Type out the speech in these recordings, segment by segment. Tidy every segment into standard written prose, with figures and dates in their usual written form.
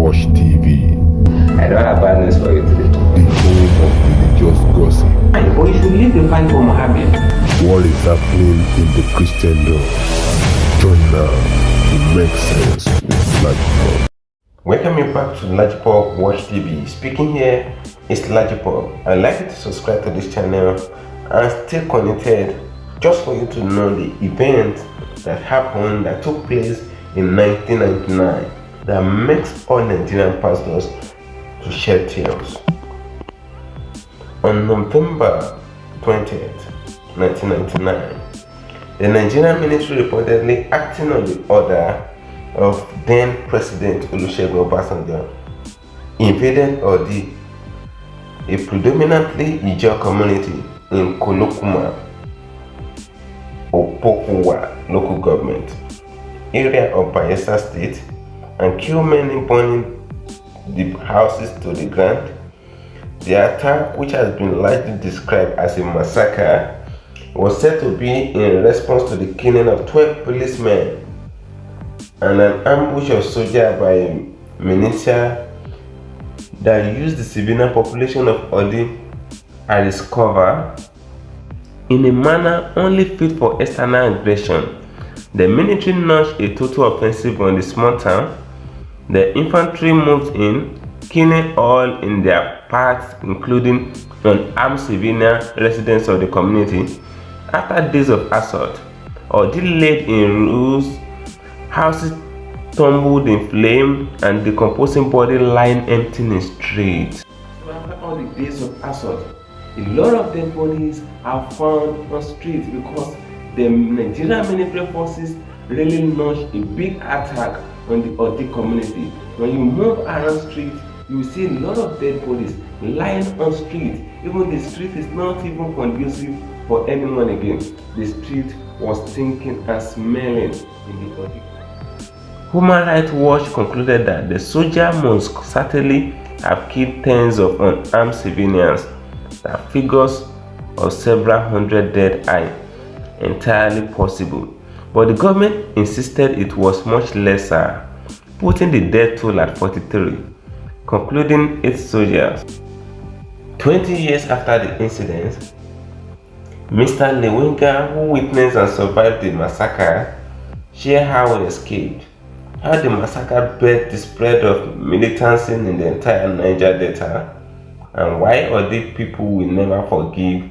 Watch TV. I don't have bad news for you today. The home of religious gossip. But you should leave the fight for Mohammed. What is happening in the Christendom? Join now to make sense with Lajupog. Welcome you back to Lajupog Watch TV. Speaking here is Lajupog. I'd like you to subscribe to this channel and stay connected just for you to know the event that happened, that took place in 1999 that makes all Nigerian pastors to shed tears. On November 20th, 1999, the Nigerian military reportedly acting on the order of then President Olusegun Obasanjo invaded Odi, a predominantly Ijaw community in Kolokuma, Opokuwa local government area of Bayelsa State, and killed many, burning the houses to the ground. The attack, which has been largely described as a massacre, was said to be in response to the killing of 12 policemen and an ambush of soldiers by a militia that used the civilian population of Odi as its cover in a manner only fit for external aggression. The military launched a total offensive on the small town. The infantry moved in, killing all in their path, including unarmed civilian residents of the community. After days of assault, Odi laid in ruins, houses tumbled in flame, and decomposing body lying empty in the streets. So after all the days of assault, a lot of dead bodies are found on streets because the Nigerian military forces really launched a big attack on the Odi community. When you move around streets, you will see a lot of dead bodies lying on streets. Even the street is not even conducive for anyone again. The street was stinking and smelling in the Odi. Human Rights Watch concluded that the soldier must certainly have killed tens of unarmed civilians. That figures of several hundred dead are entirely possible, but the government insisted it was much lesser, putting the death toll at 43, concluding 8 soldiers. 20 years after the incident, Mr. Lewenga, who witnessed and survived the massacre, shared how he escaped, how the massacre birthed the spread of militancy in the entire Niger Delta, and why Odi people will never forgive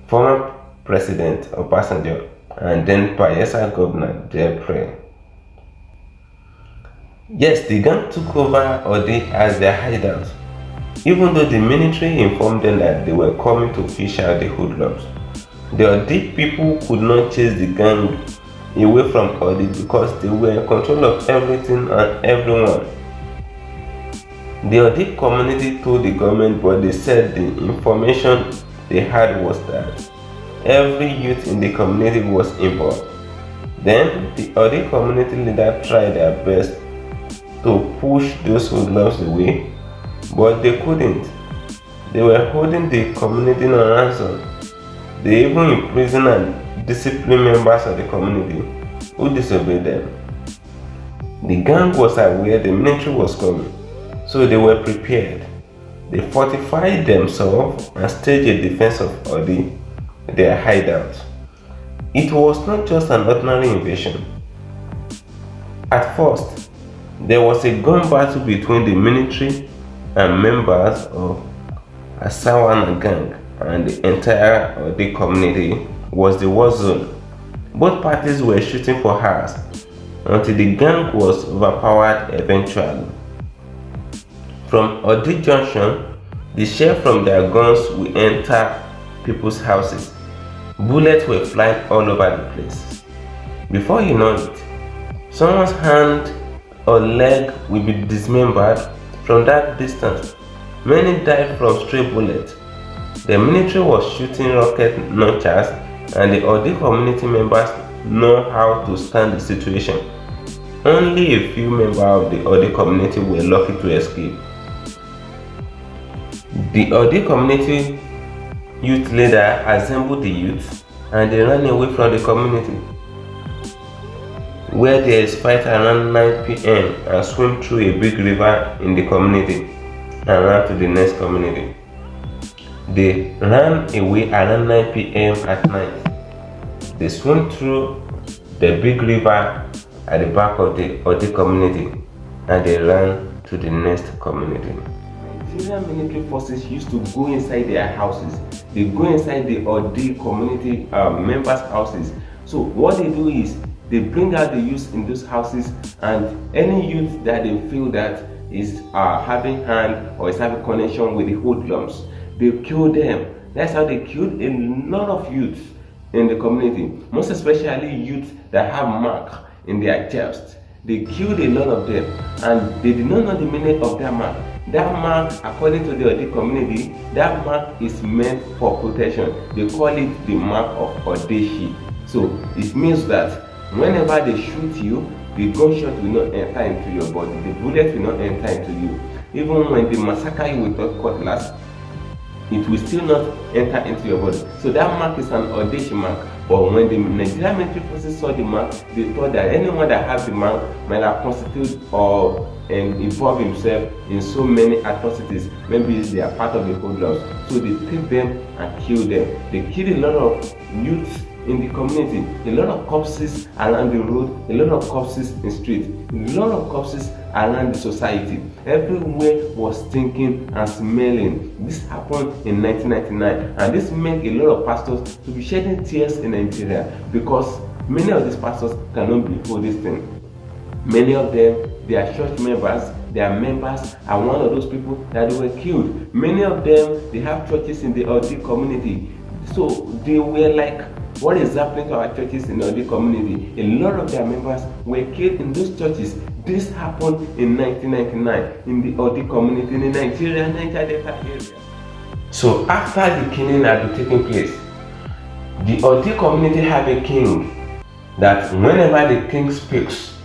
former President Obasanjo and then Bayelsa Governor Depre. Yes, the gang took over Odi as their hideout, even though the military informed them that they were coming to fish out the hoodlums. The Odi people could not chase the gang away from Odi because they were in control of everything and everyone. The Odi community told the government, but they said the information they had was that every youth in the community was involved. Then the Odi community leader tried their best to push those hoodlums away, but they couldn't. They were holding the community on ransom. They even imprisoned and disciplined members of the community who disobeyed them. The gang was aware the military was coming, so they were prepared. They fortified themselves and staged a defense of Odi, their hideout. It was not just an ordinary invasion. At first, there was a gun battle between the military and members of Asawana gang, and the entire Odi community was the war zone. Both parties were shooting for hours until the gang was overpowered eventually. From Odi Junction, the shell from their guns will enter people's houses. Bullets were flying all over the place. Before you know it, someone's hand or leg will be dismembered from that distance. Many died from stray bullets. The military was shooting rocket launchers, and the Odi community members know how to stand the situation. Only a few members of the Odi community were lucky to escape. The Odi community youth leader assembled the youth and they ran away from the community. where there is fight around 9 p.m. and swim through a big river in the community and ran to the next community. They ran away around 9 p.m. at night. They swam through the big river at the back of the community and they ran to the next community. Nigerian military forces used to go inside their houses. They go inside the community members' houses. So what they do is they bring out the youth in those houses, and any youth that they feel that is having hand or is having connection with the hoodlums, they kill them. That's how they killed a lot of youth in the community, most especially youth that have mark in their chest. They killed a lot of them, and they did not know the meaning of that mark. That mark, according to the Odi community, that mark is meant for protection. They call it the mark of Odeshi. So it means that whenever they shoot you, the gunshot will not enter into your body. The bullet will not enter into you. Even when they massacre you with a cutlass, it will still not enter into your body. So that mark is an Odeshi mark. But when the Nigerian military forces saw the mark, they thought that anyone that has the mark might have constituted or involve himself in so many atrocities. Maybe they are part of the hoodlums. So they take them and kill them. They kill a lot of youths in the community, a lot of corpses around the road, a lot of corpses in the street, a lot of corpses around the society. Everywhere was stinking and smelling. This happened in 1999, and this made a lot of pastors to be shedding tears in Nigeria, because many of these pastors cannot behold this thing. Many of them, they are church members, their members are one of those people that were killed. Many of them, they have churches in the Odi community. So they were like, what is happening to our churches in the Odi community? A lot of their members were killed in those churches. This happened in 1999 in the Odi community in the Niger Delta area. So after the killing had been taking place, the Odi community have a king that whenever the king speaks,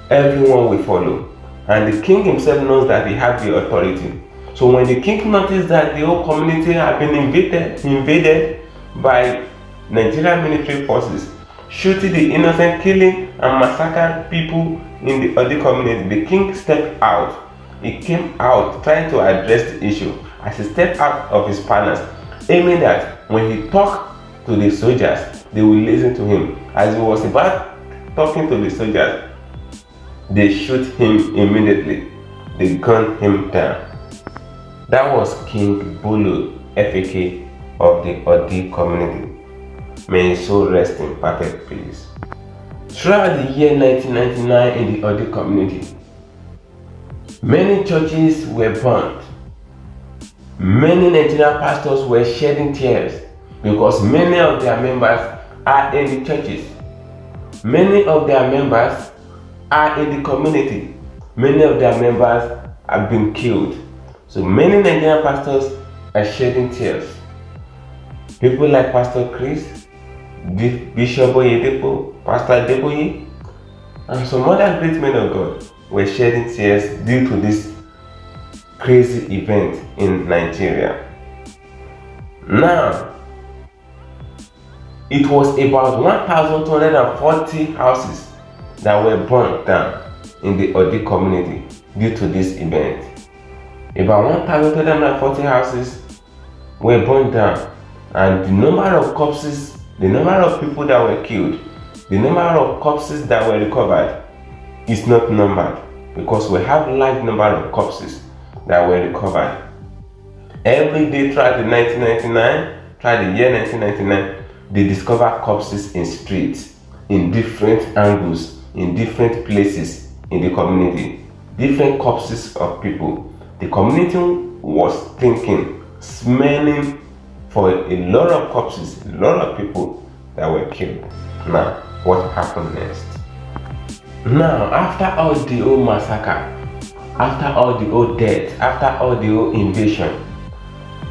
everyone will follow. And the king himself knows that he has the authority. So when the king noticed that the whole community had been invaded by Nigerian military forces, shooting the innocent, killing and massacring people in the Odi community, the king stepped out. He came out trying to address the issue. As he stepped out of his palace, aiming that when he talked to the soldiers, they will listen to him. As he was about talking to the soldiers, they shoot him immediately. They gunned him down. That was King Bulu FAK of the Odi community. May his soul rest in perfect peace. Throughout the year 1999 in the Odi community, many churches were burned. Many Nigerian pastors were shedding tears because many of their members are in the churches. Many of their members are in the community. Many of their members have been killed. So many Nigerian pastors are shedding tears. People like Pastor Chris, Bishop OYEDEPO, Pastor Deboye, and some other great men of God were shedding tears due to this crazy event in Nigeria. Now, it was about 1,240 houses that were burnt down in the Odi community due to this event. About 1,240 houses were burned down, and the number of corpses, the number of people that were killed, the number of corpses that were recovered is not numbered, because we have a large number of corpses that were recovered. Every day throughout the year 1999, they discover corpses in streets, in different angles, in different places in the community, different corpses of people. The community was thinking, smelling for a lot of corpses, a lot of people that were killed. Now, what happened next? Now, after all the old massacre, after all the old death, after all the old invasion,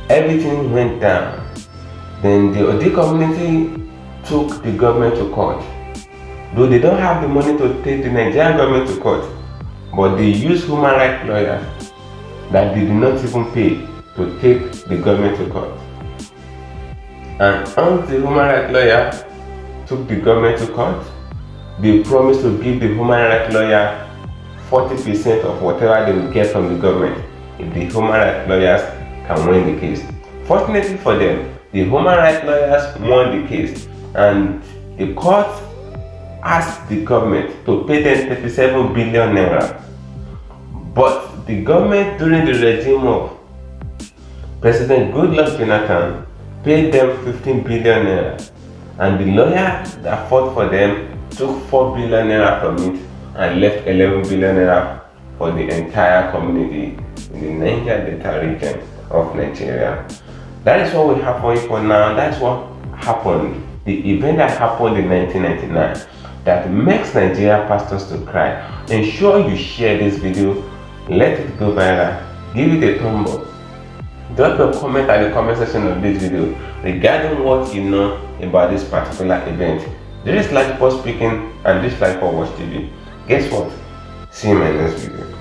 everything went down. Then the Odi community took the government to court. Though they don't have the money to take the Nigerian government to court, but they use human rights lawyers that they did not even pay to take the government to court. And once the human rights lawyer took the government to court, they promised to give the human rights lawyer 40% of whatever they will get from the government if the human rights lawyers can win the case. Fortunately for them, the human rights lawyers won the case, and the court asked the government to pay them 37 billion naira. But the government during the regime of President Goodluck Jonathan paid them 15 billion naira, and the lawyer that fought for them took 4 billion naira from it and left 11 billion naira for the entire community in the Niger Delta region of Nigeria. That is what we have for you for now. That's what happened. The event that happened in 1999 that makes Nigeria pastors to cry. Ensure you share this video, let it go viral, give it a thumb up. Drop a comment at the comment section of this video regarding what you know about this particular event. This is Laju speaking, and this is Laju TV. Guess what? See you in my next video.